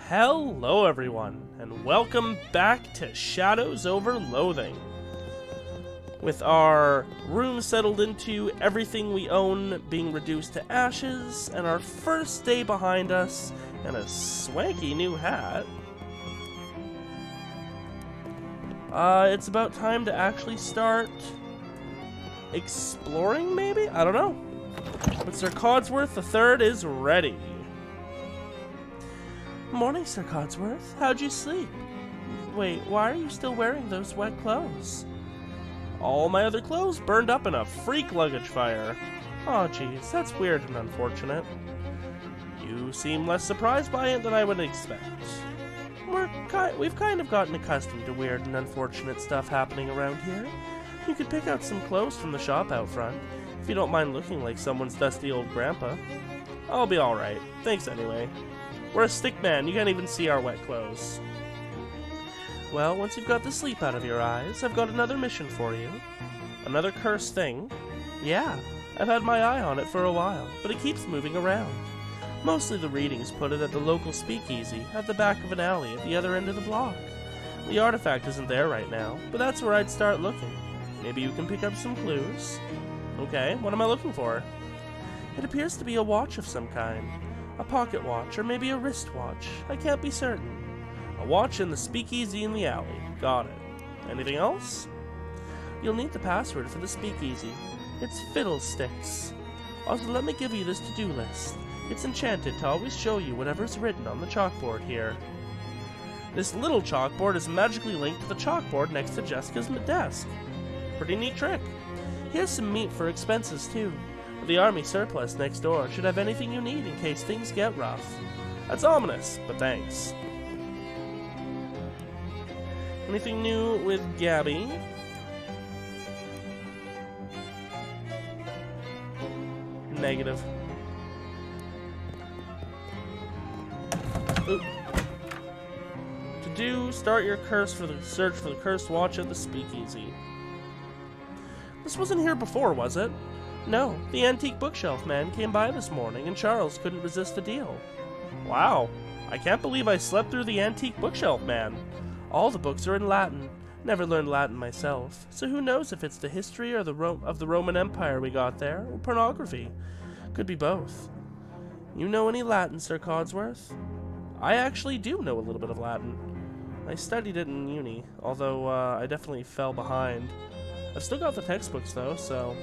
Hello everyone, and welcome back to Shadows Over Loathing. With our room settled into, everything we own being reduced to ashes, and our first day behind us, and a swanky new hat, it's about time to actually start exploring, maybe? I don't know. But Sir Codsworth III is ready. Morning, Sir Codsworth. How'd you sleep? Wait, why are you still wearing those wet clothes? All my other clothes burned up in a freak luggage fire. Aw, geez, that's weird and unfortunate. You seem less surprised by it than I would expect. We've kind of gotten accustomed to weird and unfortunate stuff happening around here. You could pick out some clothes from the shop out front, if you don't mind looking like someone's dusty old grandpa. I'll be alright. Thanks anyway. We're a stick man, you can't even see our wet clothes. Well, once you've got the sleep out of your eyes, I've got another mission for you. Another cursed thing. Yeah, I've had my eye on it for a while, but it keeps moving around. Mostly the readings put it at the local speakeasy, at the back of an alley at the other end of the block. The artifact isn't there right now, but that's where I'd start looking. Maybe you can pick up some clues. Okay, what am I looking for? It appears to be a watch of some kind. A pocket watch, or maybe a wristwatch. I can't be certain. A watch in the speakeasy in the alley. Got it. Anything else? You'll need the password for the speakeasy. It's Fiddlesticks. Also, let me give you this to-do list. It's enchanted to always show you whatever's written on the chalkboard here. This little chalkboard is magically linked to the chalkboard next to Jessica's desk. Pretty neat trick. Here's some meat for expenses, too. The army surplus next door should have anything you need in case things get rough. That's ominous, but thanks. Anything new with Gabby? Negative. Ooh. To do, start your search for the cursed watch at the speakeasy. This wasn't here before, was it? No, the antique bookshelf man came by this morning and Charles couldn't resist the deal. Wow, I can't believe I slept through the antique bookshelf man. All the books are in Latin. Never learned Latin myself, so who knows if it's the history or of the Roman Empire we got there, or pornography. Could be both. You know any Latin, Sir Codsworth? I actually do know a little bit of Latin. I studied it in uni, although I definitely fell behind. I've still got the textbooks though, so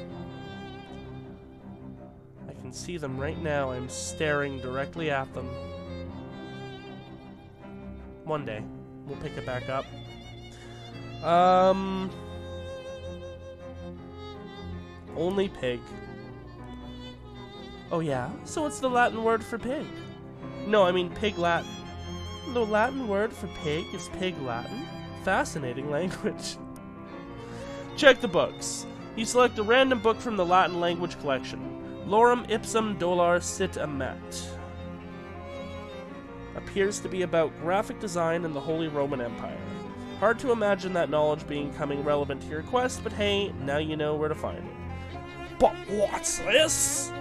I can see them right now. I'm staring directly at them. One day, we'll pick it back up. Only pig. Oh yeah? So what's the Latin word for pig? No, I mean pig Latin. The Latin word for pig is pig Latin? Fascinating language. Check the books. You select a random book from the Latin language collection. Lorem ipsum dolor sit amet. Appears to be about graphic design in the Holy Roman Empire. Hard to imagine that knowledge becoming relevant to your quest, but hey, now you know where to find it. But what's this?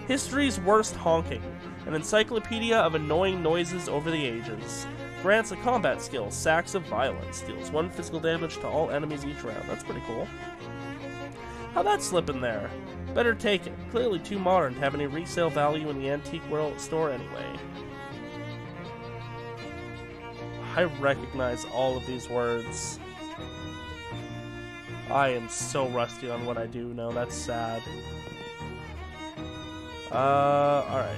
History's Worst Honking, an encyclopedia of annoying noises over the ages. Grants a combat skill, Sacks of Violence. Deals 1 physical damage to all enemies each round. That's pretty cool. How'd that slip in there? Better take it. Clearly too modern to have any resale value in the antique world store anyway. I recognize all of these words. I am so rusty on what I do know. That's sad. Alright.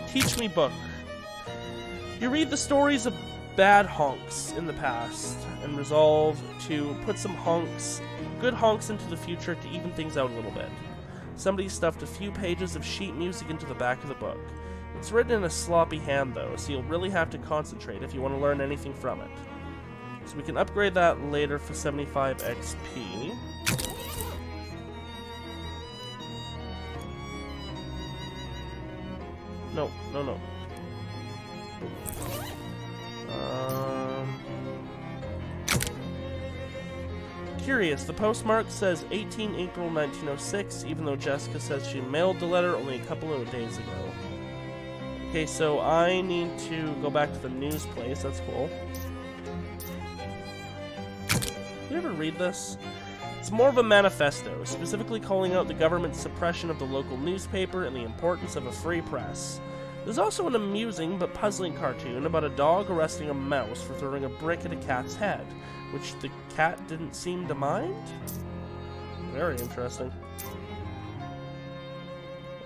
Teach me book. You read the stories of bad honks in the past and resolve to put some good honks into the future to even things out a little bit. Somebody stuffed a few pages of sheet music into the back of the book. It's written in a sloppy hand though, so you'll really have to concentrate if you want to learn anything from it. So we can upgrade that later for 75 XP. No. Curious, the postmark says 18 April 1906, even though Jessica says she mailed the letter only a couple of days ago. Okay, so I need to go back to the news place. That's cool. You ever read this? It's more of a manifesto, specifically calling out the government's suppression of the local newspaper and the importance of a free press. There's also an amusing but puzzling cartoon about a dog arresting a mouse for throwing a brick at a cat's head, which the cat didn't seem to mind? Very interesting.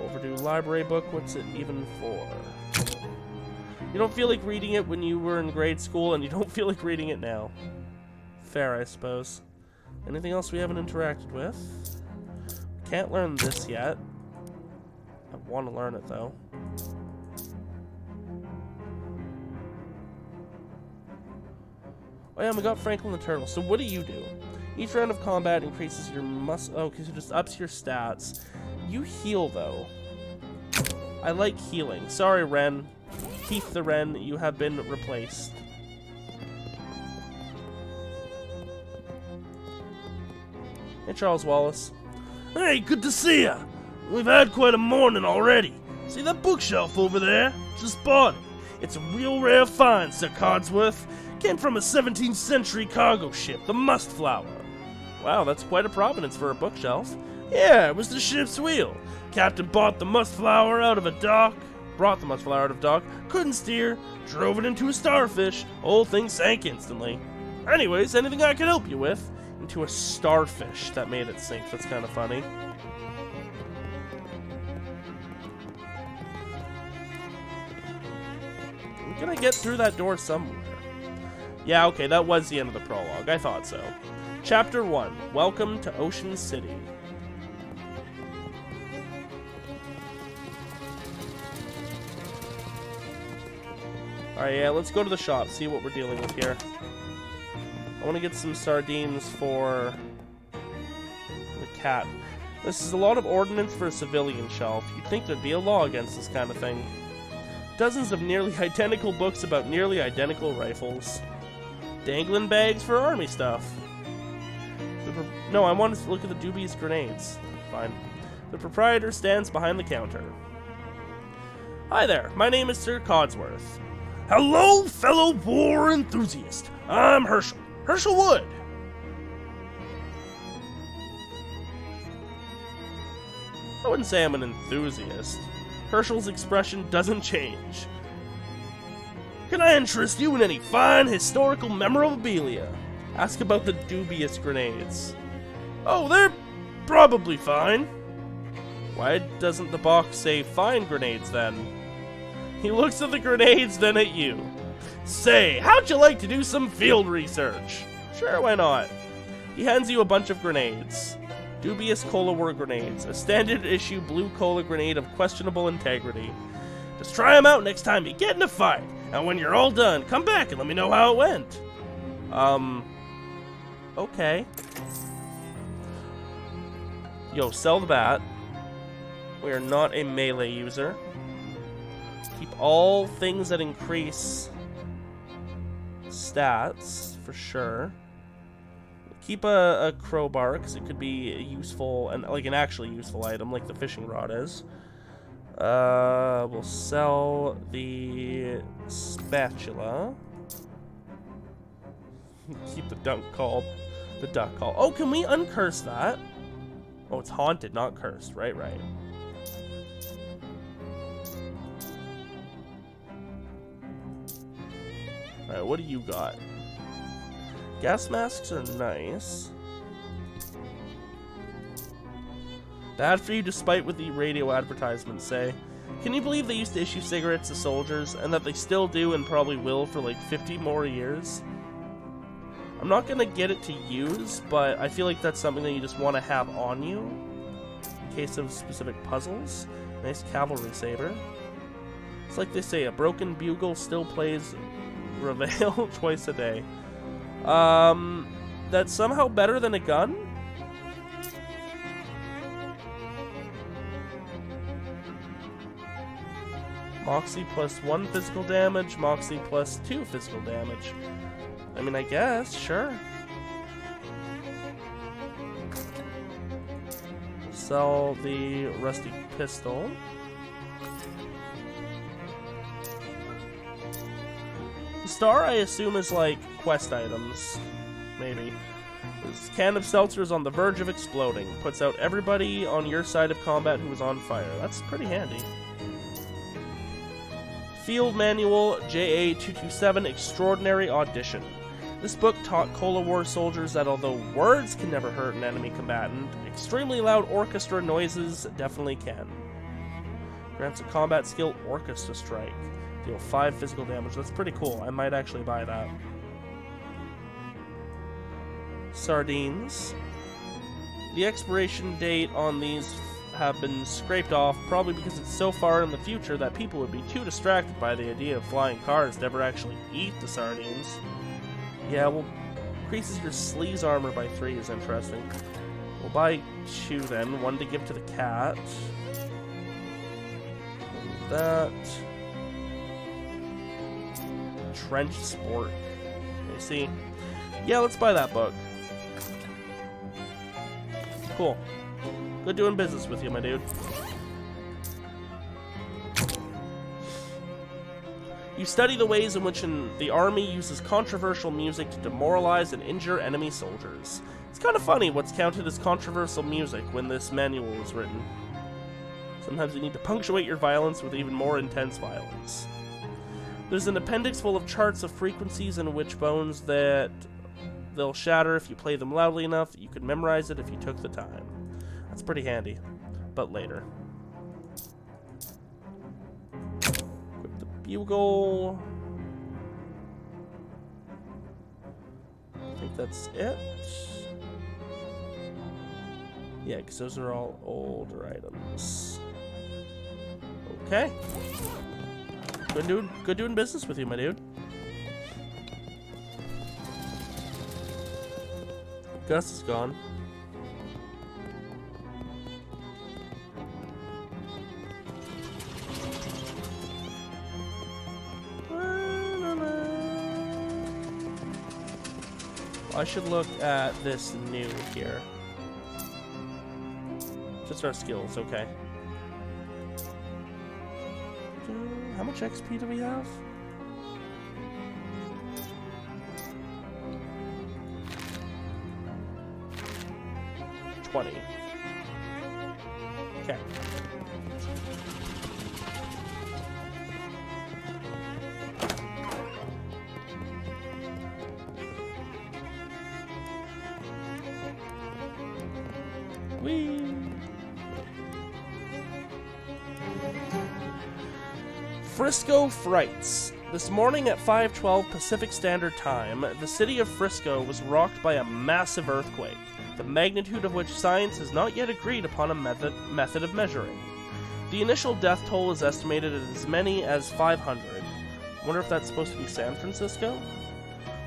Overdue library book, what's it even for? You don't feel like reading it when you were in grade school, and you don't feel like reading it now. Fair, I suppose. Anything else we haven't interacted with? Can't learn this yet. I want to learn it, though. Oh yeah, we got Franklin the Turtle. So what do you do? Each round of combat increases your oh, because it just ups your stats. You heal, though. I like healing. Sorry, Wren. Keith the Wren, you have been replaced. Hey, Charles Wallace. Hey, good to see ya. We've had quite a morning already. See that bookshelf over there? Just bought it. It's a real rare find, Sir Codsworth. Came from a 17th century cargo ship, the Mustflower. Wow, that's quite a provenance for a bookshelf. Yeah, it was the ship's wheel. Captain bought the Mustflower out of a dock. Brought the Mustflower out of dock. Couldn't steer. Drove it into a starfish. Whole thing sank instantly. Anyways, anything I can help you with? Into a starfish that made it sink. That's kind of funny. Can I get through that door somewhere? Yeah, okay, that was the end of the prologue. I thought so. Chapter 1. Welcome to Ocean City. Alright, yeah, let's go to the shop, see what we're dealing with here. I want to get some sardines for the cat. This is a lot of ordnance for a civilian shelf. You'd think there'd be a law against this kind of thing. Dozens of nearly identical books about nearly identical rifles. Dangling bags for army stuff. No, I want to look at the dubious grenades. Fine. The proprietor stands behind the counter. Hi there, my name is Sir Codsworth. Hello, fellow war enthusiast. I'm Herschel. Herschel Wood. I wouldn't say I'm an enthusiast. Herschel's expression doesn't change. Can I interest you in any fine historical memorabilia? Ask about the dubious grenades. Oh, they're probably fine. Why doesn't the box say fine grenades then? He looks at the grenades, then at you. Say, how'd you like to do some field research? Sure, why not? He hands you a bunch of grenades. Dubious Cola War grenades. A standard issue blue cola grenade of questionable integrity. Just try them out next time you get in a fight. And when you're all done, come back and let me know how it went. Okay. Yo, sell the bat. We are not a melee user. Keep all things that increase stats, for sure. Keep a crowbar, because it could be a useful, and like an actually useful item, like the fishing rod is. We'll sell the spatula. Keep the duck call. Oh, can we uncurse that? Oh, it's haunted, not cursed. Right. Alright, what do you got? Gas masks are nice. Bad for you despite what the radio advertisements say. Can you believe they used to issue cigarettes to soldiers, and that they still do and probably will for like 50 more years? I'm not gonna get it to use, but I feel like that's something that you just want to have on you in case of specific puzzles. Nice cavalry saber. It's like they say, a broken bugle still plays Reveille twice a day. That's somehow better than a gun? Moxie plus 1 physical damage, Moxie plus 2 physical damage. I mean, I guess, sure. Sell the rusty pistol. The star, I assume, is like quest items. Maybe. This can of seltzer is on the verge of exploding. Puts out everybody on your side of combat who was on fire. That's pretty handy. Field Manual JA227 Extraordinary Audition. This book taught Cola War soldiers that although words can never hurt an enemy combatant, extremely loud orchestra noises definitely can. Grants a combat skill Orchestra Strike. Deal 5 physical damage. That's pretty cool. I might actually buy that. Sardines. The expiration date on these have been scraped off, probably because it's so far in the future that people would be too distracted by the idea of flying cars to ever actually eat the sardines. Yeah, well, increases your sleaze armor by 3 is interesting. We'll buy 2 then, 1 to give to the cat. That. Trench Sport. You see? Yeah, let's buy that book. Cool. Good doing business with you, my dude. You study the ways in which the army uses controversial music to demoralize and injure enemy soldiers. It's kind of funny what's counted as controversial music when this manual was written. Sometimes you need to punctuate your violence with even more intense violence. There's an appendix full of charts of frequencies and which bones that they'll shatter if you play them loudly enough that you could memorize it if you took the time. That's pretty handy, but later. Equip the bugle. I think that's it. Yeah, because those are all older items. Okay. Good doing business with you, my dude. Gus is gone. I should look at this new here. Just our skills, okay. How much XP do we have? 20. Okay. Whee! Frisco Frights. This morning at 5:12 Pacific Standard Time, the city of Frisco was rocked by a massive earthquake, the magnitude of which science has not yet agreed upon a method of measuring. The initial death toll is estimated at as many as 500. Wonder if that's supposed to be San Francisco?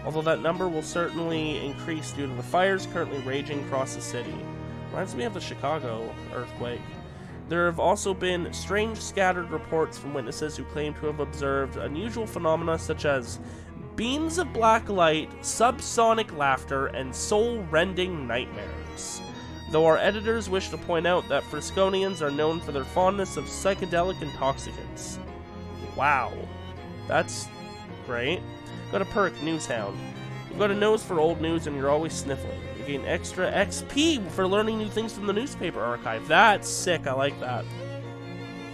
Although that number will certainly increase due to the fires currently raging across the city. Reminds me of the Chicago earthquake. There have also been strange scattered reports from witnesses who claim to have observed unusual phenomena such as beams of black light, subsonic laughter, and soul-rending nightmares. Though our editors wish to point out that Frisconians are known for their fondness of psychedelic intoxicants. Wow. That's great. Got a perk, Newshound. You've got a nose for old news and you're always sniffling. You gain extra XP for learning new things from the newspaper archive. That's sick, I like that.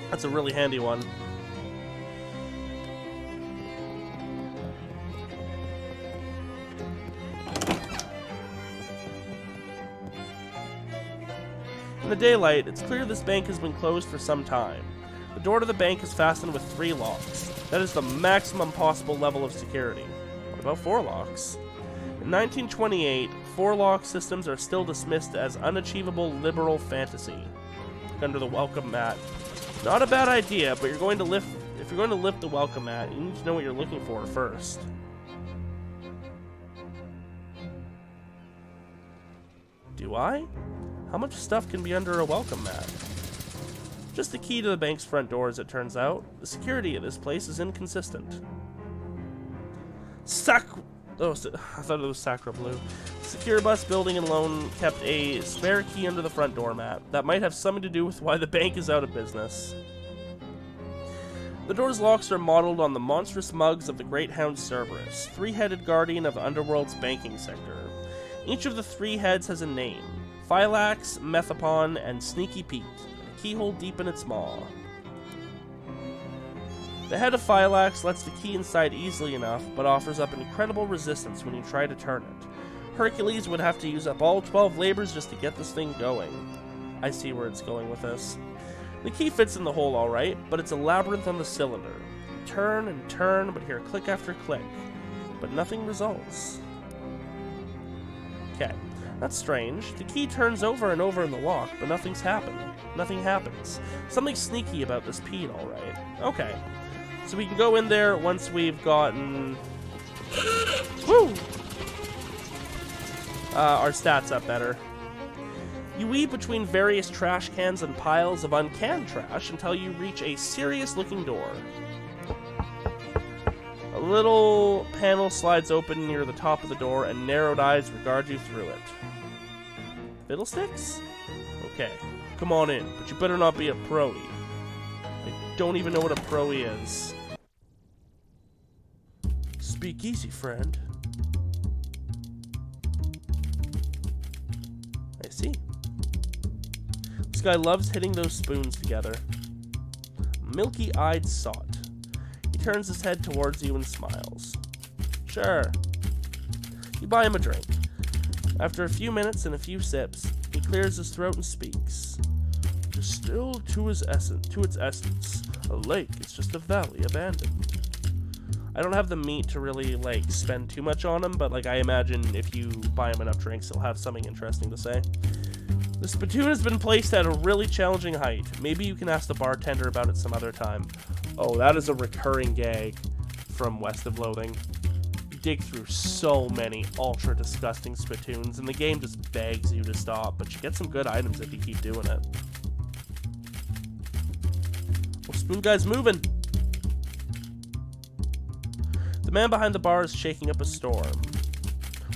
That's a really handy one. In the daylight, it's clear this bank has been closed for some time. The door to the bank is fastened with 3 locks. That is the maximum possible level of security. What about 4 locks? In 1928, 4-lock systems are still dismissed as unachievable liberal fantasy. Under the welcome mat. Not a bad idea, but if you're going to lift the welcome mat, you need to know what you're looking for first. Do I? How much stuff can be under a welcome mat? Just the key to the bank's front door, as it turns out. The security of this place is inconsistent. Oh, I thought it was Sacra Blue. Secure Bus Building and Loan kept a spare key under the front doormat. That might have something to do with why the bank is out of business. The door's locks are modeled on the monstrous mugs of the great hound Cerberus, three-headed guardian of Underworld's banking sector. Each of the three heads has a name: Phylax, Methapon, and Sneaky Pete, a keyhole deep in its maw. The head of Phylax lets the key inside easily enough, but offers up incredible resistance when you try to turn it. Hercules would have to use up all 12 labors just to get this thing going. I see where it's going with this. The key fits in the hole alright, but it's a labyrinth on the cylinder. You turn and turn, but hear click after click. But nothing results. Okay, that's strange. The key turns over and over in the lock, but nothing's happened. Nothing happens. Something sneaky about this Pete, alright. Okay. So we can go in there once we've gotten... Woo! Our stats up better. You weave between various trash cans and piles of uncanned trash until you reach a serious-looking door. A little panel slides open near the top of the door, and narrowed eyes regard you through it. Fiddlesticks? Okay, come on in, but you better not be a pro-y. I don't even know what a pro-y is. Speak easy, friend. I see. This guy loves hitting those spoons together. Milky-eyed sot. He turns his head towards you and smiles. Sure. You buy him a drink. After a few minutes and a few sips, he clears his throat and speaks. Distilled to its essence, a lake is just a valley abandoned. I don't have the meat to really, spend too much on him, but, I imagine if you buy him enough drinks, he'll have something interesting to say. The spittoon has been placed at a really challenging height. Maybe you can ask the bartender about it some other time. Oh, that is a recurring gag from West of Loathing. You dig through so many ultra disgusting spittoons, and the game just begs you to stop, but you get some good items if you keep doing it. Well, Spoon Guy's moving. The man behind the bar is shaking up a storm.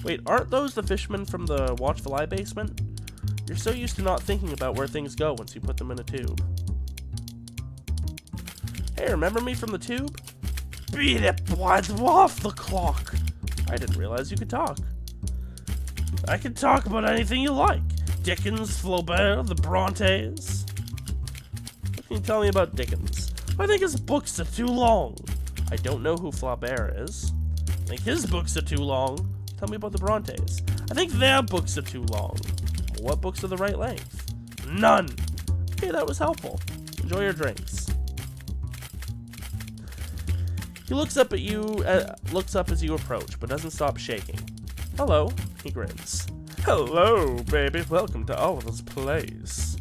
Wait, aren't those the fishermen from the Watchful Eye basement? You're so used to not thinking about where things go once you put them in a tube. Hey, remember me from the tube? Beat it, boys, off the clock! I didn't realize you could talk. I can talk about anything you like. Dickens, Flaubert, the Brontes. What can you tell me about Dickens? I think his books are too long. I don't know who Flaubert is. I think his books are too long. Tell me about the Brontes. I think their books are too long. What books are the right length? None. Okay, that was helpful. Enjoy your drinks. He looks up at you, looks up as you approach, but doesn't stop shaking. Hello, he grins. Hello, baby. Welcome to Oliver's place.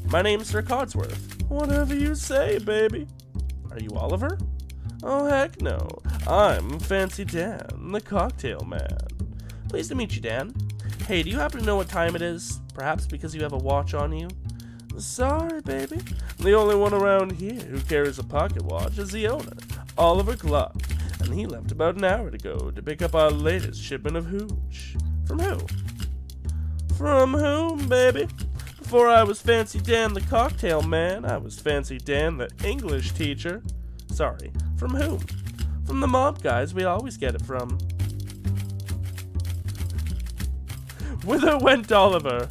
My name's Sir Codsworth. Whatever you say, baby. Are you Oliver? Oh, heck no. I'm Fancy Dan, the cocktail man. Pleased to meet you, Dan. Hey, do you happen to know what time it is? Perhaps because you have a watch on you? Sorry, baby. The only one around here who carries a pocket watch is the owner, Oliver Clark, and he left about an hour ago to pick up our latest shipment of hooch. From who? From whom, baby? Before I was Fancy Dan the cocktail man, I was Fancy Dan the English teacher. Sorry, from whom? From the mob guys we always get it from. Whither went Oliver?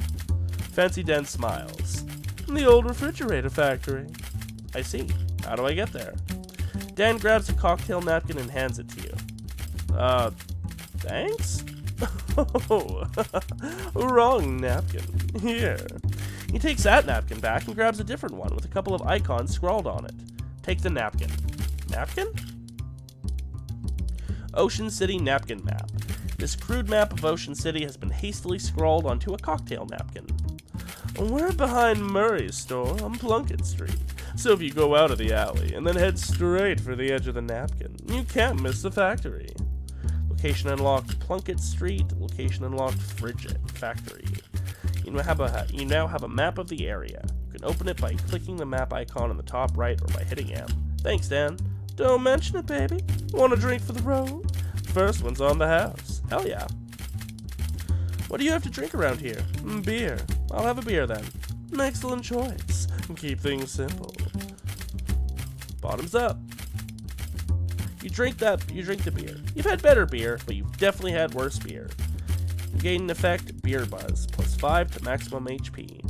Fancy Dan smiles. The old refrigerator factory. I see. How do I get there? Dan grabs a cocktail napkin and hands it to you. Thanks? Oh, wrong napkin. Here. He takes that napkin back and grabs a different one with a couple of icons scrawled on it. Take the napkin. Napkin? Ocean City napkin map. This crude map of Ocean City has been hastily scrawled onto a cocktail napkin. We're behind Murray's store on Plunkett Street, so if you go out of the alley and then head straight for the edge of the napkin, you can't miss the factory. Location unlocked Plunkett Street, location unlocked Frigid Factory. You now have a map of the area. You can open it by clicking the map icon on the top right or by hitting M. Thanks, Dan. Don't mention it, baby. Want a drink for the road? First one's on the house. Hell yeah. What do you have to drink around here? Beer. I'll have a beer then. Excellent choice. Keep things simple. Bottoms up. You drink the beer. You've had better beer, but you've definitely had worse beer. You gain an effect, beer buzz, plus 5 to maximum HP.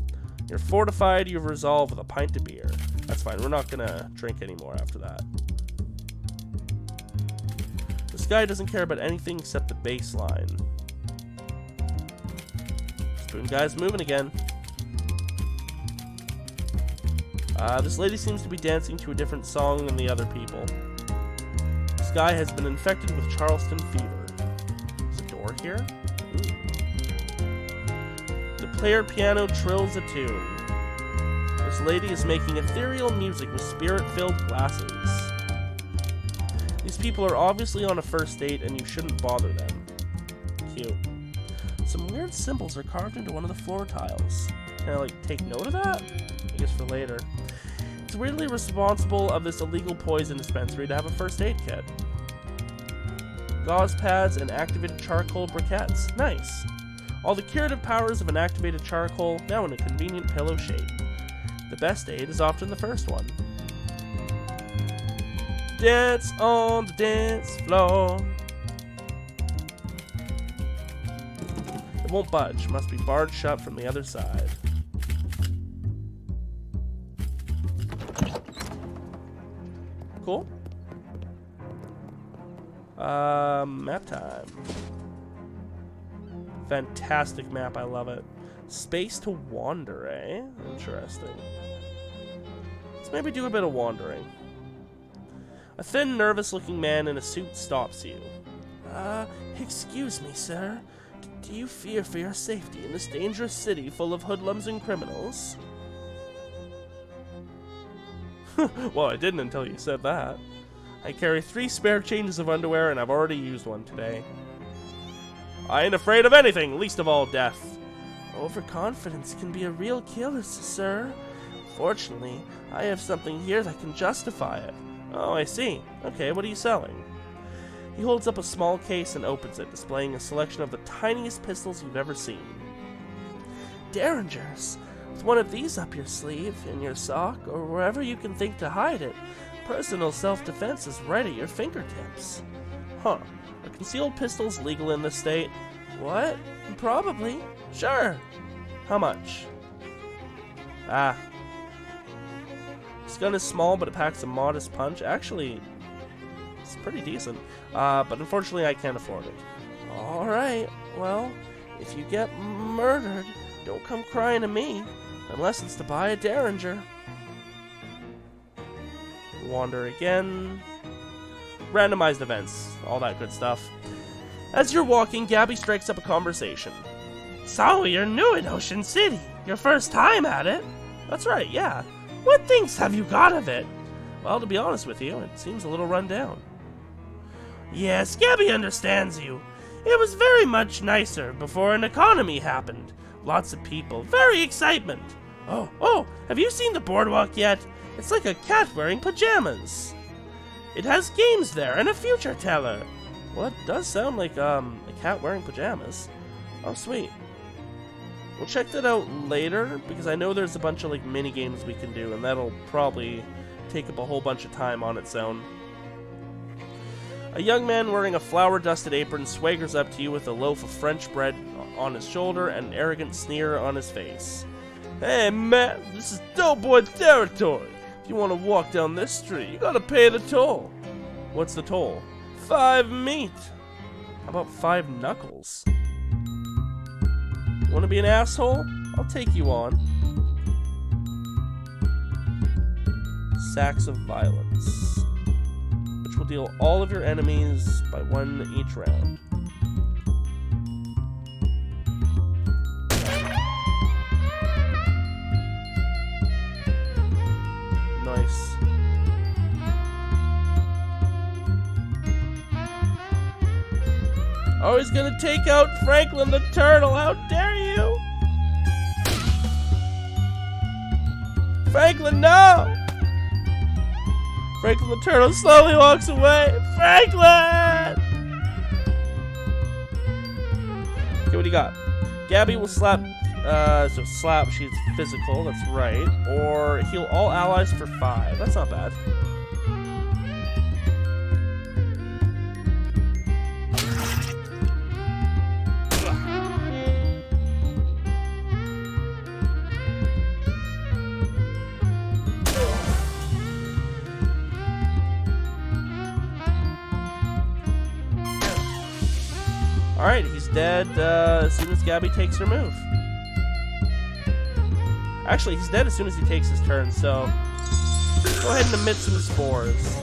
You're fortified, you've resolved with a pint of beer. That's fine, we're not gonna drink anymore after that. This guy doesn't care about anything except the baseline. Spoon guy's moving again. This lady seems to be dancing to a different song than the other people. This guy has been infected with Charleston fever. There's a door here? Ooh. The player piano trills a tune. This lady is making ethereal music with spirit-filled glasses. These people are obviously on a first date and you shouldn't bother them. Cute. Some weird symbols are carved into one of the floor tiles. Can I, take note of that? I guess for later. It's weirdly responsible of this illegal poison dispensary to have a first aid kit. Gauze pads and activated charcoal briquettes. Nice. All the curative powers of an activated charcoal, now in a convenient pillow shape. The best aid is often the first one. Dance on the dance floor. It won't budge. Must be barred shut from the other side. Cool. Map time. Fantastic map, I love it. Space to wander, eh? Interesting. Let's maybe do a bit of wandering. A thin, nervous-looking man in a suit stops you. Excuse me, sir. Do you fear for your safety in this dangerous city full of hoodlums and criminals? Well, I didn't until you said that. I carry 3 spare changes of underwear, and I've already used one today. I ain't afraid of anything, least of all death. Overconfidence can be a real killer, sir. Fortunately, I have something here that can justify it. Oh, I see. Okay, what are you selling? He holds up a small case and opens it, displaying a selection of the tiniest pistols you've ever seen. Derringers. With one of these up your sleeve, in your sock, or wherever you can think to hide it, personal self-defense is right at your fingertips. Huh. Are concealed pistols legal in this state? What? Probably. Sure. How much? This gun is small, but it packs a modest punch. Actually, it's pretty decent. But unfortunately, I can't afford it. Alright, well, if you get murdered, don't come crying to me, unless it's to buy a Derringer. Wander again. Randomized events, all that good stuff. As you're walking, Gabby strikes up a conversation. So, you're new in Ocean City. Your first time at it? That's right, yeah. What things have you got of it? Well, to be honest with you, it seems a little run down. Yes, Gabby understands you. It was very much nicer before an economy happened. Lots of people, very excitement. Oh, have you seen the boardwalk yet? It's like a cat wearing pajamas. It has games there and a future teller. Well, it does sound like a cat wearing pajamas. Oh, sweet. We'll check that out later, because I know there's a bunch of mini games we can do, and that'll probably take up a whole bunch of time on its own. A young man wearing a flour-dusted apron swaggers up to you with a loaf of French bread on his shoulder and an arrogant sneer on his face. Hey, man, this is Doughboy territory. If you want to walk down this street, you gotta pay the toll. What's the toll? 5 meat. How about 5 knuckles? Want to be an asshole? I'll take you on. Sacks of Violence, which will deal all of your enemies by 1 each round. Nice. Oh, he's gonna take out Franklin the Turtle. How dare you? Franklin, no! Franklin the Turtle slowly walks away. Franklin! Okay, what do you got? Gabby will slap, she's physical, that's right. Or heal all allies for 5. That's not bad. Alright, he's dead as soon as Gabby takes her move. Actually, he's dead as soon as he takes his turn, so go ahead and emit some spores.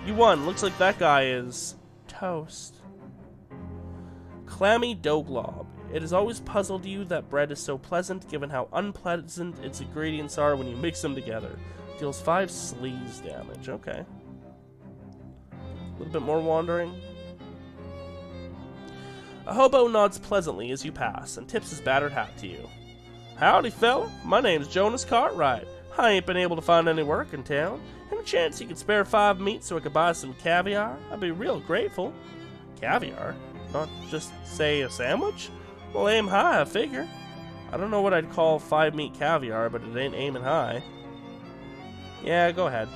You won. Looks like that guy is toast. Clammy dough glob. It has always puzzled you that bread is so pleasant, given how unpleasant its ingredients are when you mix them together. Deals 5 sleaze damage. Okay. A little bit more wandering. A hobo nods pleasantly as you pass and tips his battered hat to you. Howdy, fella. My name's Jonas Cartwright. I ain't been able to find any work in town. Any chance you could spare 5 meat so I could buy some caviar? I'd be real grateful. Caviar? Not just, say, a sandwich? Well, aim high, I figure. I don't know what I'd call 5 meat caviar, but it ain't aiming high. Yeah, go ahead.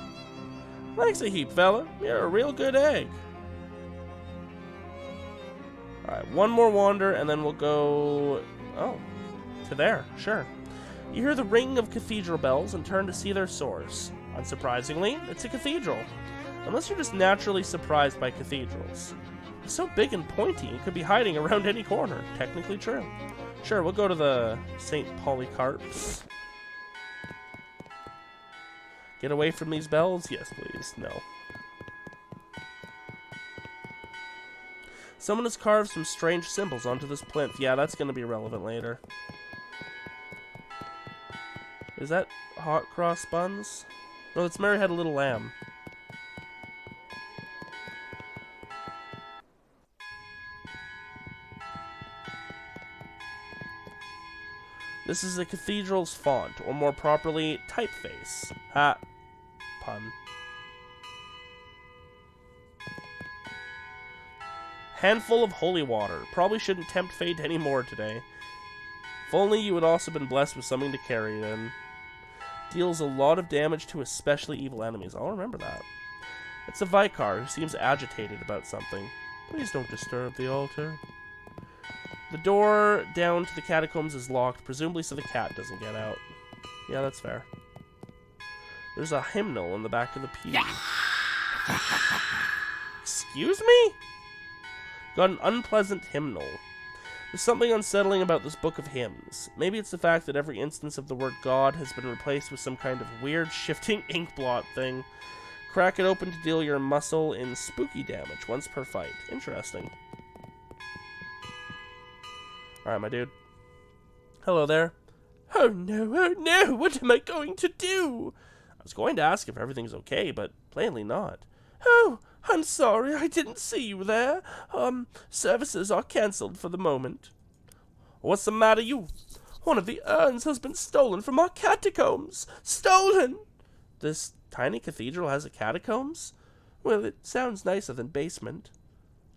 Thanks a heap, fella. You're a real good egg. Alright, one more wander, and then we'll go... Oh, to there, sure. You hear the ring of cathedral bells and turn to see their source. Unsurprisingly, it's a cathedral. Unless you're just naturally surprised by cathedrals. It's so big and pointy, it could be hiding around any corner. Technically true. Sure, we'll go to the St. Polycarp's. Get away from these bells? Yes, please. No. Someone has carved some strange symbols onto this plinth. Yeah, that's going to be relevant later. Is that hot cross buns? No, it's Mary Had a Little Lamb. This is the cathedral's font, or more properly, typeface. Ha. Pun. Handful of holy water. Probably shouldn't tempt fate anymore today. If only you had also been blessed with something to carry it in. Deals a lot of damage to especially evil enemies. I'll remember that. It's a Vicar who seems agitated about something. Please don't disturb the altar. The door down to the catacombs is locked, presumably so the cat doesn't get out. Yeah, that's fair. There's a hymnal in the back of the pew. Excuse me? Got an unpleasant hymnal. There's something unsettling about this book of hymns. Maybe it's the fact that every instance of the word God has been replaced with some kind of weird shifting ink blot thing. Crack it open to deal your muscle in spooky damage once per fight. Interesting. Alright, my dude. Hello there. Oh no, what am I going to do? I was going to ask if everything's okay, but plainly not. Oh, I'm sorry, I didn't see you there. Services are cancelled for the moment. What's the matter, you? One of the urns has been stolen from our catacombs. Stolen! This tiny cathedral has a catacombs? Well, it sounds nicer than basement.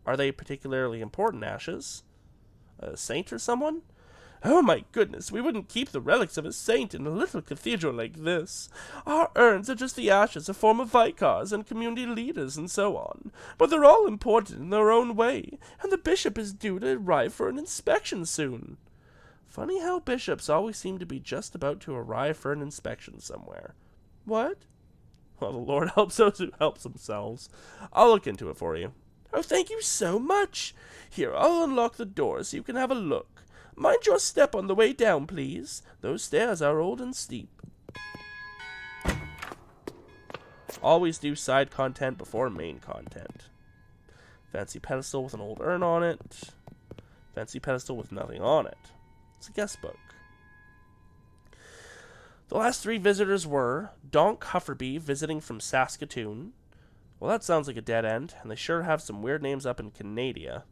Are they particularly important ashes? A saint or someone? Oh my goodness, we wouldn't keep the relics of a saint in a little cathedral like this. Our urns are just the ashes of former vicars and community leaders and so on. But they're all important in their own way, and the bishop is due to arrive for an inspection soon. Funny how bishops always seem to be just about to arrive for an inspection somewhere. What? Well, the Lord helps those who help themselves. I'll look into it for you. Oh, thank you so much. Here, I'll unlock the door so you can have a look. Mind your step on the way down, please. Those stairs are old and steep. Always do side content before main content. Fancy pedestal with an old urn on it. Fancy pedestal with nothing on it. It's a guest book. The last 3 visitors were Donk Hufferby visiting from Saskatoon. Well, that sounds like a dead end, and they sure have some weird names up in Canada.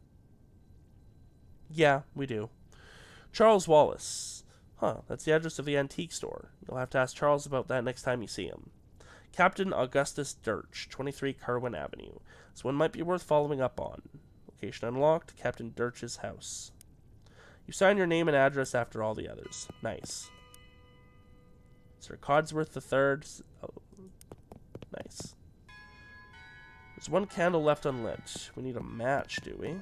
Yeah, we do. Charles Wallace. Huh, that's the address of the antique store. You'll have to ask Charles about that next time you see him. Captain Augustus Dirch, 23 Carwin Avenue. This one might be worth following up on. Location unlocked, Captain Dirch's house. You sign your name and address after all the others. Nice. Sir Codsworth III. Oh, nice. There's 1 candle left unlit. We need a match, do we?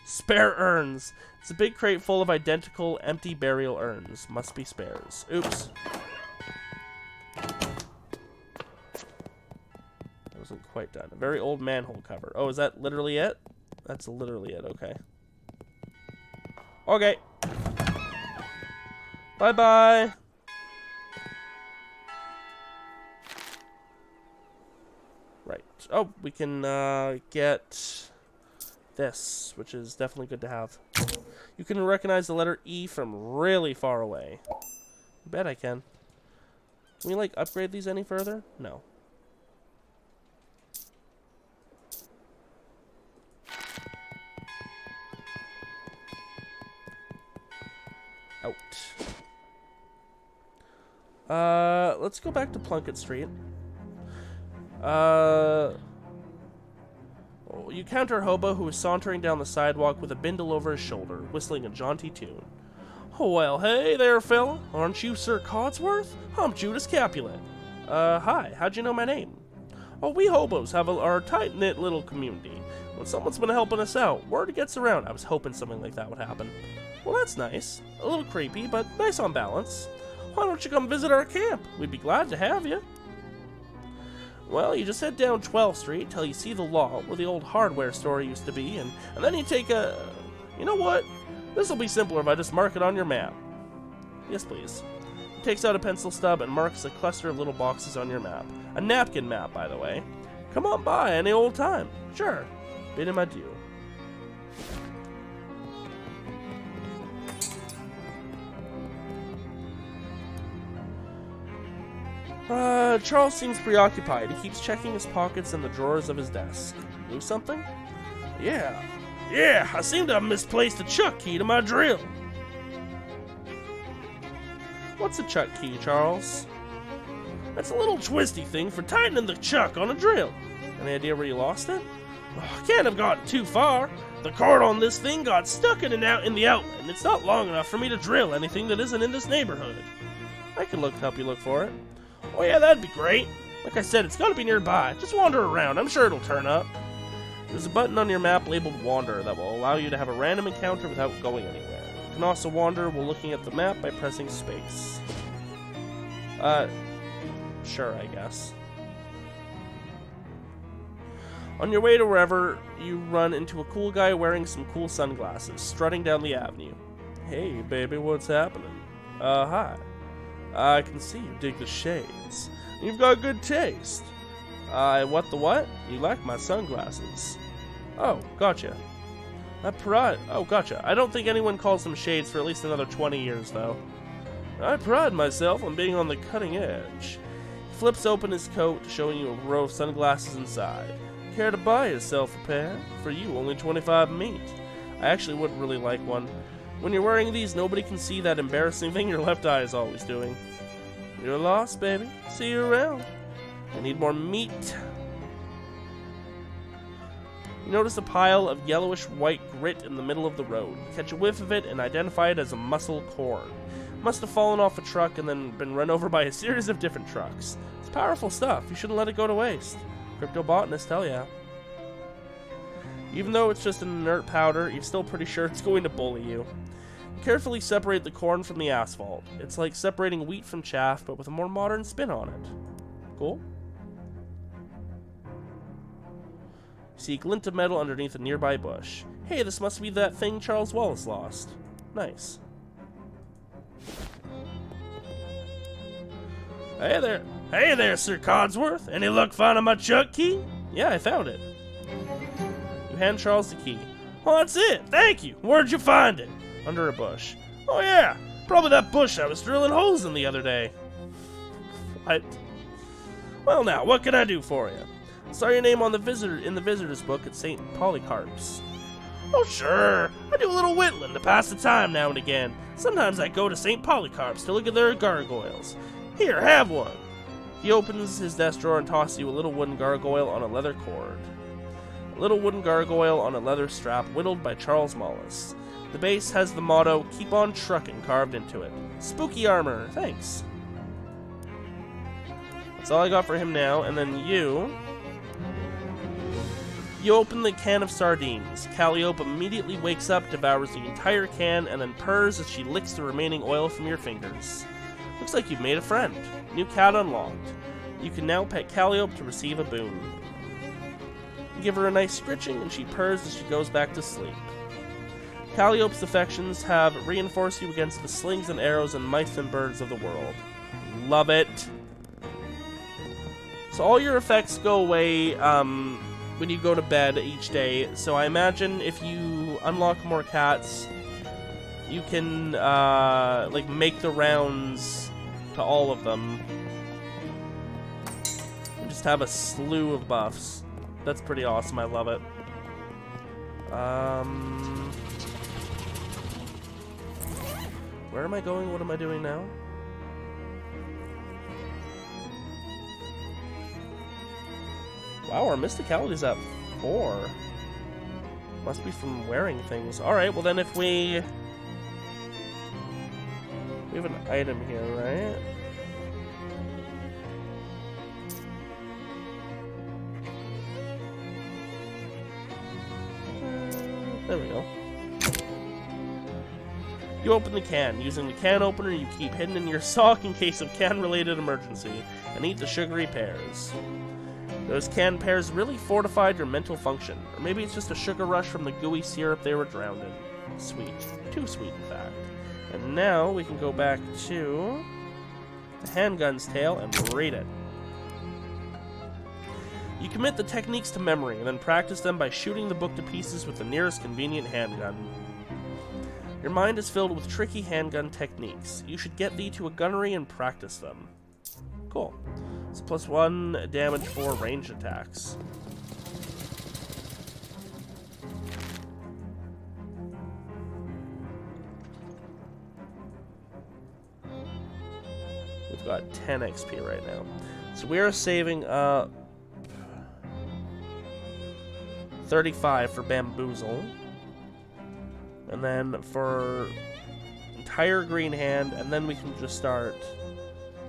Spare urns. It's a big crate full of identical empty burial urns. Must be spares. Oops. That wasn't quite done. A very old manhole cover. Oh, is that literally it? That's literally it, okay. Okay. Bye-bye. Right. Oh, we can get this, which is definitely good to have. You can recognize the letter E from really far away. I bet I can. Can we, like, upgrade these any further? No. Out. Let's go back to Plunkett Street. You encounter Hobo, who is sauntering down the sidewalk with a bindle over his shoulder, whistling a jaunty tune. Oh, well, hey there, fella. Aren't you Sir Codsworth? I'm Judas Capulet. Hi. How'd you know my name? Oh, we hobos have our tight-knit little community. When someone's been helping us out, word gets around. I was hoping something like that would happen. Well, that's nice. A little creepy, but nice on balance. Why don't you come visit our camp? We'd be glad to have you. Well, you just head down 12th Street till you see the law, where the old hardware store used to be, and then you take a... You know what? This'll be simpler if I just mark it on your map. Yes, please. He takes out a pencil stub and marks a cluster of little boxes on your map. A napkin map, by the way. Come on by any old time. Sure. Bid him adieu. Charles seems preoccupied. He keeps checking his pockets and the drawers of his desk. Lose something? Yeah, I seem to have misplaced a chuck key to my drill. What's a chuck key, Charles? That's a little twisty thing for tightening the chuck on a drill. Any idea where you lost it? Oh, I can't have gotten too far. The cord on this thing got stuck in the outlet, and it's not long enough for me to drill anything that isn't in this neighborhood. I can help you look for it. Oh yeah, that'd be great. Like I said, it's gotta be nearby. Just wander around. I'm sure it'll turn up. There's a button on your map labeled Wander that will allow you to have a random encounter without going anywhere. You can also wander while looking at the map by pressing space. Sure, I guess. On your way to wherever, you run into a cool guy wearing some cool sunglasses, strutting down the avenue. Hey, baby, what's happening? Hi. I can see you dig the shades. You've got good taste. What the what? You like my sunglasses. Oh, gotcha. Gotcha. I don't think anyone calls them shades for at least another 20 years, though. I pride myself on being on the cutting edge. He flips open his coat, showing you a row of sunglasses inside. Care to buy yourself a pair? For you, only 25 meat. I actually would really like one. When you're wearing these, nobody can see that embarrassing thing your left eye is always doing. You're lost, baby. See you around. I need more meat. You notice a pile of yellowish-white grit in the middle of the road. Catch a whiff of it and identify it as a muscle corn. It must have fallen off a truck and then been run over by a series of different trucks. It's powerful stuff. You shouldn't let it go to waste. Cryptobotanists tell ya. Even though it's just an inert powder, you're still pretty sure it's going to bully you. Carefully separate the corn from the asphalt. It's like separating wheat from chaff, but with a more modern spin on it. Cool? See a glint of metal underneath a nearby bush. Hey, this must be that thing Charles Wallace lost. Nice. Hey there, Sir Codsworth. Any luck finding my chuck key? Yeah, I found it. You hand Charles the key. Oh, that's it. Thank you. Where'd you find it? Under a bush. Oh yeah, probably that bush I was drilling holes in the other day. What? Well now, what can I do for you? I saw your name on the visitor's book at St. Polycarp's. Oh sure, I do a little whittling to pass the time now and again. Sometimes I go to St. Polycarp's to look at their gargoyles. Here, have one. He opens his desk drawer and tosses you a little wooden gargoyle on a leather cord. A little wooden gargoyle on a leather strap whittled by Charles Wallace. The base has the motto, "Keep on trucking," carved into it. Spooky armor, thanks. That's all I got for him now, and then you open the can of sardines. Calliope immediately wakes up, devours the entire can, and then purrs as she licks the remaining oil from your fingers. Looks like you've made a friend. New cat unlocked. You can now pet Calliope to receive a boon. give her a nice scritching, and she purrs as she goes back to sleep. Calliope's affections have reinforced you against the slings and arrows and mice and birds of the world. Love it. So all your effects go away when you go to bed each day. So I imagine if you unlock more cats, you can like make the rounds to all of them. And just have a slew of buffs. That's pretty awesome. I love it. Where am I going? What am I doing now? Wow, our mysticality's at 4. Must be from wearing things. Alright, well then if we have an item here, right? There we go. You open the can. Using the can opener you keep hidden in your sock in case of can-related emergency, and eat the sugary pears. Those canned pears really fortified your mental function, or maybe it's just a sugar rush from the gooey syrup they were drowned in. Sweet. Too sweet, in fact. And now we can go back to the handgun's tale and read it. You commit the techniques to memory, and then practice them by shooting the book to pieces with the nearest convenient handgun. Your mind is filled with tricky handgun techniques. You should get thee to a gunnery and practice them. Cool. It's +1 damage for ranged attacks. We've got 10 XP right now. So we are saving up 35 for Bamboozle. And then for entire green hand, and then we can just start,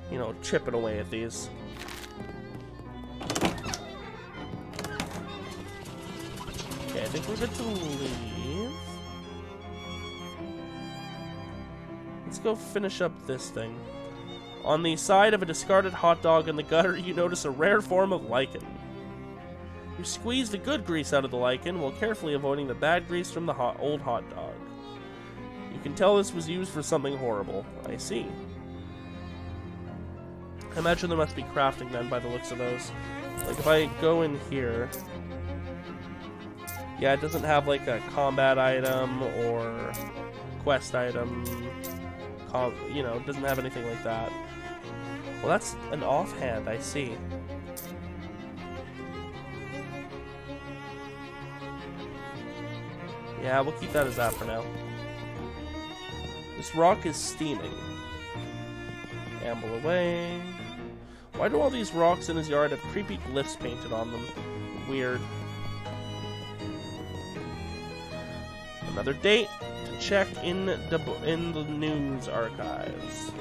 you know, chipping away at these. Okay, I think we're good to leave. Let's go finish up this thing. On the side of a discarded hot dog in the gutter, you notice a rare form of lichen. You squeeze the good grease out of the lichen while carefully avoiding the bad grease from the old hot dog. You can tell this was used for something horrible. I see. I imagine there must be crafting then by the looks of those. Like if I go in here... Yeah, it doesn't have like a combat item or quest item. You know, it doesn't have anything like that. Well, that's an offhand, I see. Yeah, we'll keep that as that for now. This rock is steaming. Amble away. Why do all these rocks in his yard have creepy glyphs painted on them? Weird. Another date to check in the news archives.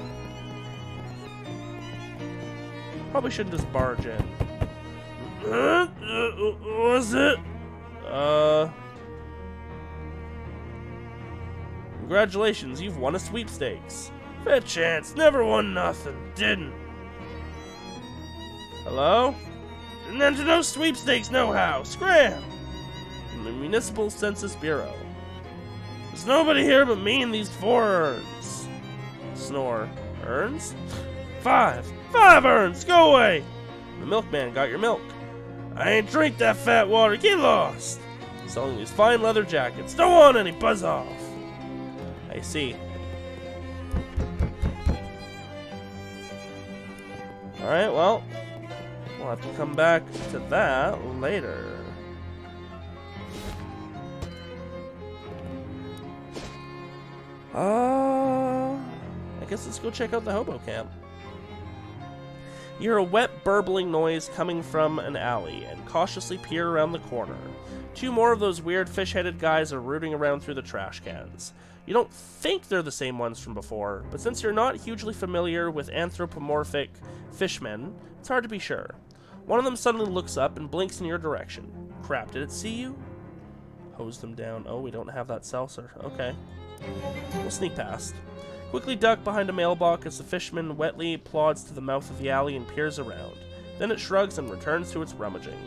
Probably shouldn't just barge in. What was it? Congratulations, you've won a sweepstakes. Fair chance, never won nothing, didn't. Hello? Didn't enter no sweepstakes no-how, scram! From the Municipal Census Bureau. There's nobody here but me and these 4 urns. Snore. Urns? 5 urns, go away! The milkman got your milk. I ain't drink that fat water, get lost! Selling these fine leather jackets, don't want any, buzz off! I see. Alright, well, we'll have to come back to that later. I guess let's go check out the hobo camp. You hear a wet, burbling noise coming from an alley and cautiously peer around the corner. 2 more of those weird fish-headed guys are rooting around through the trash cans. You don't think they're the same ones from before, but since you're not hugely familiar with anthropomorphic fishmen, it's hard to be sure. One of them suddenly looks up and blinks in your direction. Crap, did it see you? Hose them down. Oh, we don't have that seltzer. Okay. We'll sneak past. Quickly duck behind a mailbox as the fishman wetly plods to the mouth of the alley and peers around. Then it shrugs and returns to its rummaging.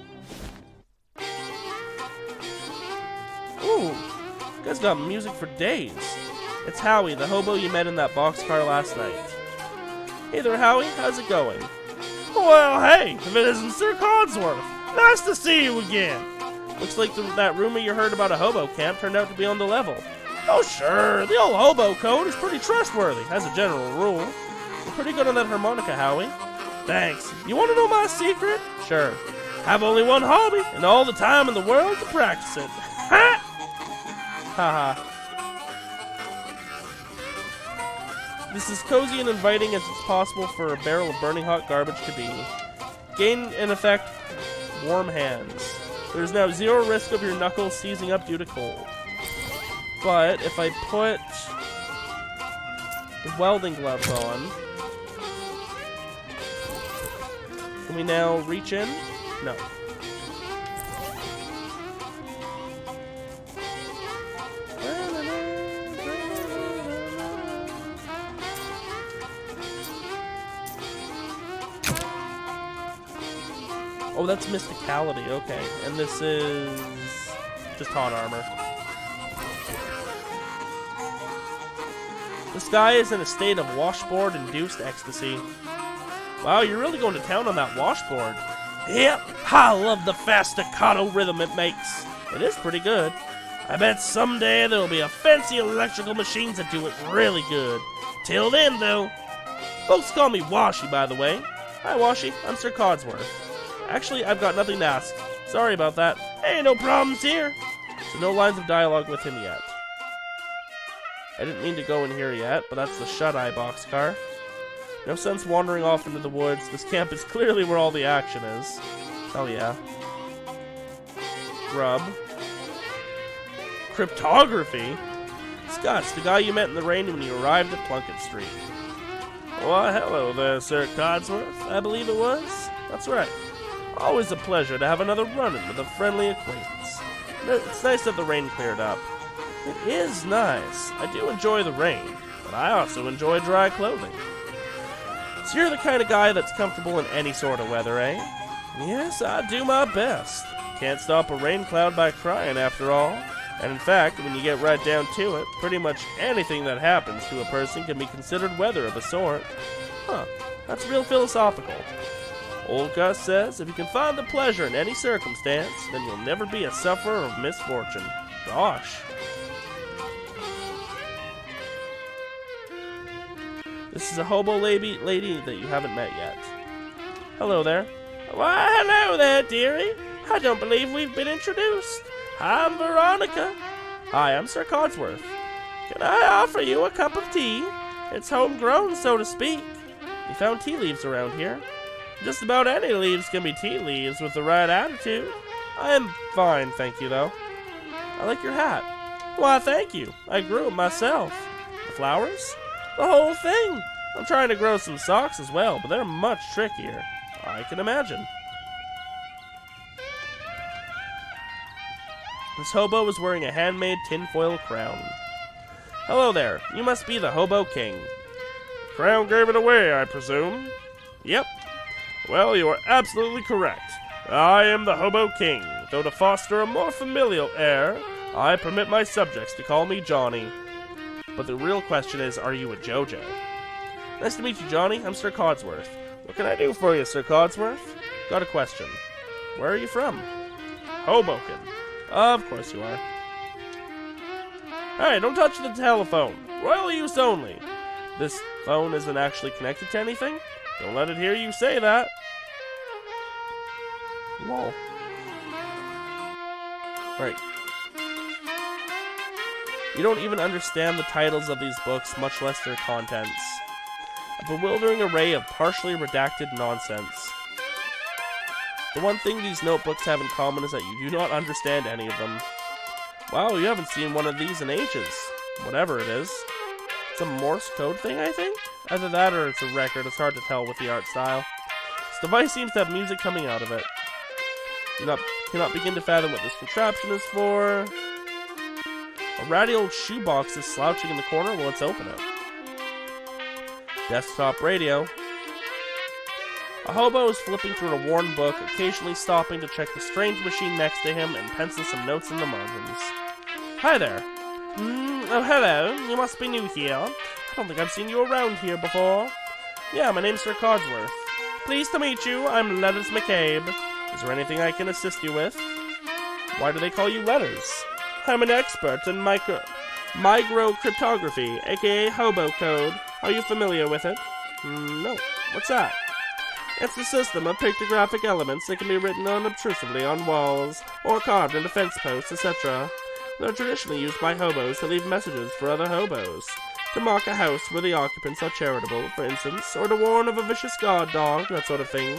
You guys got music for days. It's Howie, the hobo you met in that boxcar last night. Hey there, Howie. How's it going? Well, hey, if it isn't Sir Codsworth. Nice to see you again. Looks like that rumor you heard about a hobo camp turned out to be on the level. Oh, sure, the old hobo code is pretty trustworthy. As a general rule. You're pretty good on that harmonica, Howie. Thanks. You want to know my secret? Sure. Have only one hobby and all the time in the world to practice it. Ha! Haha. This is cozy and inviting as it's possible for a barrel of burning hot garbage to be. Gain, in effect, warm hands. There's now zero risk of your knuckles seizing up due to cold. But if I put the welding gloves on, can we now reach in? No. Oh, that's mysticality, okay. And this is just hot armor. This guy is in a state of washboard-induced ecstasy. Wow, you're really going to town on that washboard. Yep, I love the fast staccato rhythm it makes. It is pretty good. I bet someday there'll be a fancy electrical machines that do it really good. Till then, though. Folks call me Washi, by the way. Hi, Washi. I'm Sir Codsworth. Actually, I've got nothing to ask. Sorry about that. Hey, no problems here. So no lines of dialogue with him yet. I didn't mean to go in here yet, but that's the shut-eye boxcar. No sense wandering off into the woods. This camp is clearly where all the action is. Oh yeah. Grub. Cryptography? Scott's the guy you met in the rain when you arrived at Plunkett Street. Why, hello there, Sir Codsworth, I believe it was. That's right. Always a pleasure to have another run-in with a friendly acquaintance. It's nice that the rain cleared up. It is nice. I do enjoy the rain, but I also enjoy dry clothing. So you're the kind of guy that's comfortable in any sort of weather, eh? Yes, I do my best. Can't stop a rain cloud by crying, after all. And in fact, when you get right down to it, pretty much anything that happens to a person can be considered weather of a sort. Huh, that's real philosophical. Old Gus says, if you can find the pleasure in any circumstance, then you'll never be a sufferer of misfortune. Gosh. This is a hobo lady that you haven't met yet. Hello there. Why, hello there, dearie. I don't believe we've been introduced. I'm Veronica. Hi, I'm Sir Codsworth. Can I offer you a cup of tea? It's homegrown, so to speak. You found tea leaves around here? Just about any leaves can be tea leaves with the right attitude. I am fine, thank you, though. I like your hat. Why, thank you. I grew it myself. The flowers? The whole thing. I'm trying to grow some socks as well, but they're much trickier. I can imagine. This hobo is wearing a handmade tinfoil crown. Hello there. You must be the Hobo King. The crown gave it away, I presume? Yep. Well, you are absolutely correct. I am the Hobo King, though to foster a more familial air, I permit my subjects to call me Johnny. But the real question is, are you a JoJo? Nice to meet you, Johnny. I'm Sir Codsworth. What can I do for you, Sir Codsworth? Got a question. Where are you from? Hoboken. Of course you are. Hey, don't touch the telephone. Royal use only. This phone isn't actually connected to anything? Don't let it hear you say that. Lol. Right. You don't even understand the titles of these books, much less their contents. A bewildering array of partially redacted nonsense. The one thing these notebooks have in common is that you do not understand any of them. Wow, you haven't seen one of these in ages. Whatever it is. It's a Morse code thing, I think? Either that or it's a record. It's hard to tell with the art style. This device seems to have music coming out of it. You cannot begin to fathom what this contraption is for. A ratty old shoebox is slouching in the corner. Well, let's open it. Desktop radio. A hobo is flipping through a worn book, occasionally stopping to check the strange machine next to him and pencil some notes in the margins. Hi there. Oh, hello. You must be new here. I don't think I've seen you around here before. Yeah, my name's Sir Codsworth. Pleased to meet you. I'm Letters McCabe. Is there anything I can assist you with? Why do they call you Letters? I'm an expert in microcryptography, aka Hobo code. Are you familiar with it? No. What's that? It's a system of pictographic elements that can be written unobtrusively on walls, or carved into fence posts, etc. They're traditionally used by hobos to leave messages for other hobos. To mark a house where the occupants are charitable, for instance, or to warn of a vicious guard dog, that sort of thing.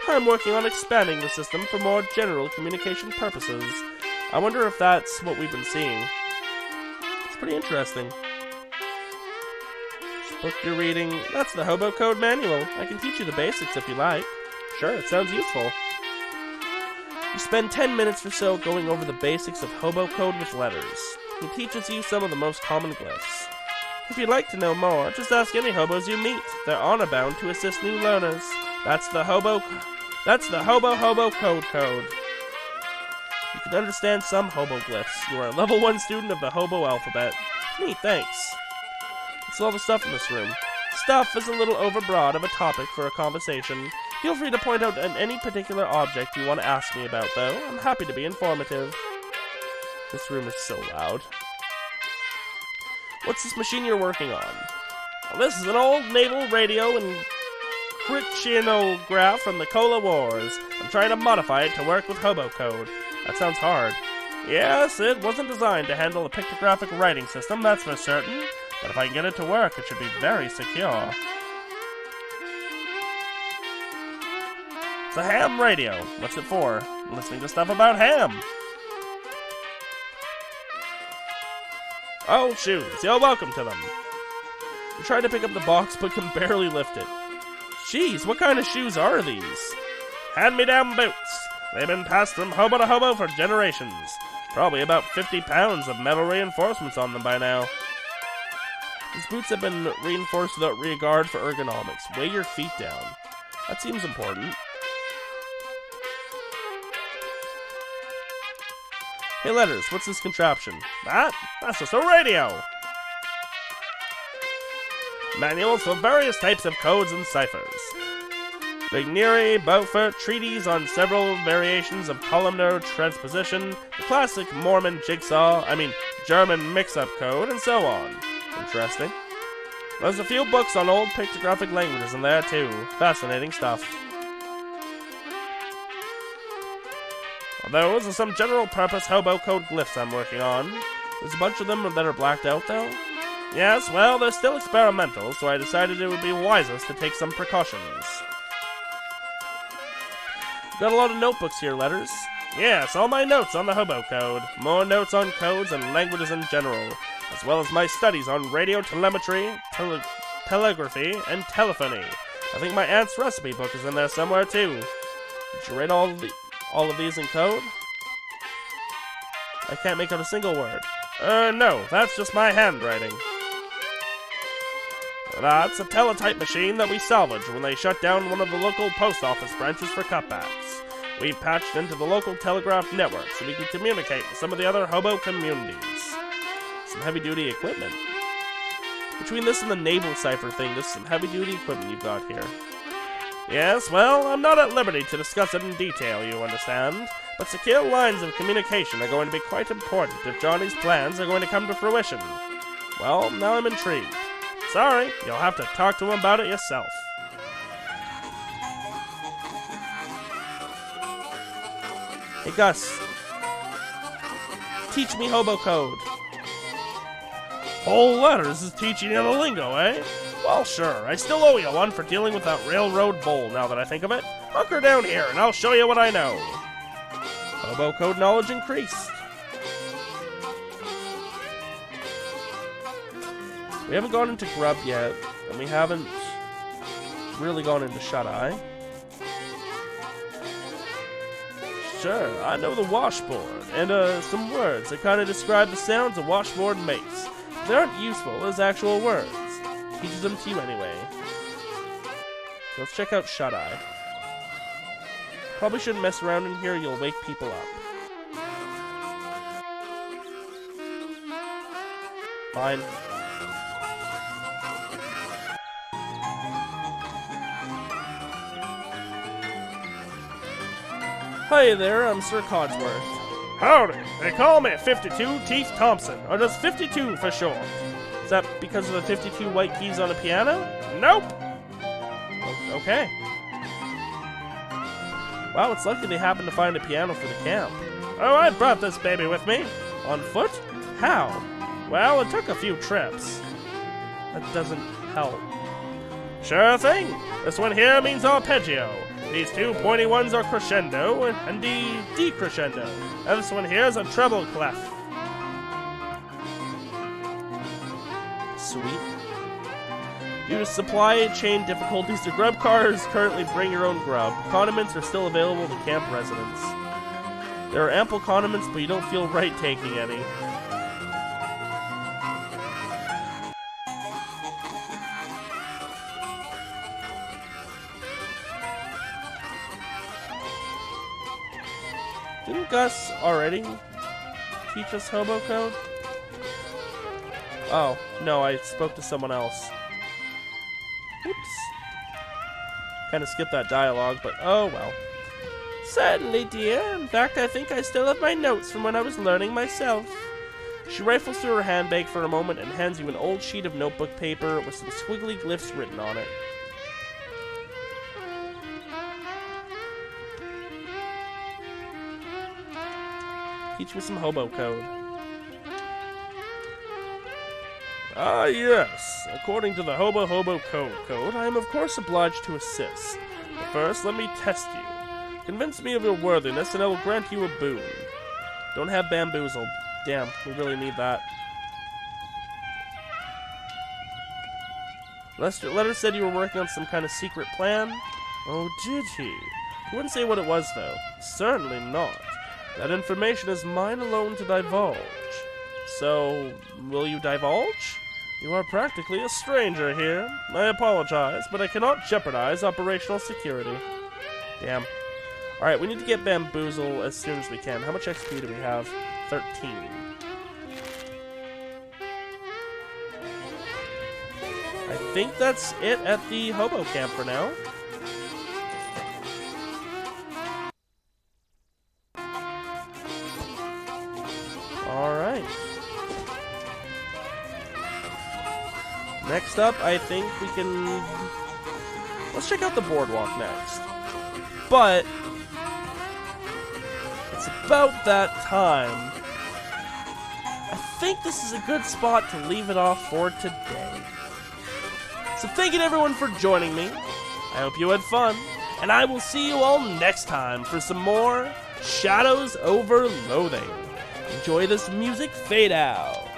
I'm working on expanding the system for more general communication purposes. I wonder if that's what we've been seeing. It's pretty interesting. This book you're reading, that's the Hobo Code Manual. I can teach you the basics if you like. Sure, it sounds useful. You spend 10 minutes or so going over the basics of Hobo Code with Letters. He teaches you some of the most common glyphs. If you'd like to know more, just ask any hobos you meet. They're honor-bound to assist new learners. That's the Hobo Code. You can understand some hobo glyphs. You are a level 1 student of the Hobo alphabet. Neat, thanks. That's all the stuff in this room. Stuff is a little overbroad of a topic for a conversation. Feel free to point out any particular object you want to ask me about, though. I'm happy to be informative. This room is so loud. What's this machine you're working on? Well, this is an old naval radio and cryptograph from the Cola Wars. I'm trying to modify it to work with Hobo Code. That sounds hard. Yes, it wasn't designed to handle a pictographic writing system, that's for certain. But if I can get it to work, it should be very secure. It's a ham radio. What's it for? I'm listening to stuff about ham. Oh, shoes. You're welcome to them. You try to pick up the box, but can barely lift it. Jeez, what kind of shoes are these? Hand-me-down boots. They've been passed from hobo to hobo for generations. Probably about 50 pounds of metal reinforcements on them by now. These boots have been reinforced without regard for ergonomics. Weigh your feet down. That seems important. Hey, Letters, what's this contraption? That's just a radio! Manuals for various types of codes and ciphers. Vigneri, Beaufort, treatise on several variations of columnar transposition, the classic Mormon German mix-up code, and so on. Interesting. There's a few books on old pictographic languages in there, too. Fascinating stuff. Those are some general-purpose Hobo Code glyphs I'm working on. There's a bunch of them that are blacked out, though. Yes, well, they're still experimental, so I decided it would be wisest to take some precautions. Got a lot of notebooks here, Letters. Yes, all my notes on the Hobo Code. More notes on codes and languages in general, as well as my studies on radio telemetry, telegraphy, and telephony. I think my aunt's recipe book is in there somewhere, too. Did you write all of these in code? I can't make out a single word. No, that's just my handwriting. That's a teletype machine that we salvaged when they shut down one of the local post office branches for cutbacks. We patched into the local telegraph network so we can communicate with some of the other hobo communities. Some heavy-duty equipment. Between this and the naval cipher thing, there's some heavy-duty equipment you've got here. Yes, well, I'm not at liberty to discuss it in detail, you understand, but secure lines of communication are going to be quite important if Johnny's plans are going to come to fruition. Well, now I'm intrigued. Sorry, you'll have to talk to him about it yourself. Hey, Gus. Teach me Hobo Code. Whole Letters is teaching you the lingo, eh? Well, sure. I still owe you one for dealing with that railroad bull, now that I think of it. Hunker down here, and I'll show you what I know. Hobo Code knowledge increased. We haven't gone into Grub yet, and we haven't really gone into Shut-Eye. Sure, I know the washboard, and some words that kind of describe the sounds a washboard makes. They aren't useful as actual words. Teaches them to you anyway. So let's check out Shut-Eye. Probably shouldn't mess around in here, you'll wake people up. Fine. Hi there, I'm Sir Codsworth. Howdy. They call me 52 Teeth Thompson, or just 52 for short. Is that because of the 52 white keys on a piano? Nope. Okay. Wow, it's lucky they happened to find a piano for the camp. Oh, I brought this baby with me. On foot? How? Well, it took a few trips. That doesn't help. Sure thing. This one here means arpeggio. These two pointy ones are crescendo and decrescendo. And this one here is a treble clef. Sweet. Due to supply chain difficulties, the grub cars currently bring your own grub. Condiments are still available to camp residents. There are ample condiments, but you don't feel right taking any. Didn't Gus already teach us Hobo code? Oh, no, I spoke to someone else. Oops. Kind of skipped that dialogue, but oh well. Certainly, dear. In fact, I think I still have my notes from when I was learning myself. She rifles through her handbag for a moment and hands you an old sheet of notebook paper with some squiggly glyphs written on it. Teach me some hobo code. Ah, yes. According to the Hobo Code, I am of course obliged to assist. But first, let me test you. Convince me of your worthiness, and I will grant you a boon. Don't have bamboozled. Damn, we really need that. Letter said you were working on some kind of secret plan. Oh, did he? He wouldn't say what it was, though. Certainly not. That information is mine alone to divulge. So, will you divulge? You are practically a stranger here. I apologize, but I cannot jeopardize operational security. Damn. Alright, we need to get Bamboozle as soon as we can. How much XP do we have? 13. I think that's it at the Hobo camp for now. Alright. Next up, I think we can... Let's check out the boardwalk next. But... it's about that time. I think this is a good spot to leave it off for today. So thank you to everyone for joining me. I hope you had fun. And I will see you all next time for some more Shadows Over Loathing. Enjoy this music fade out.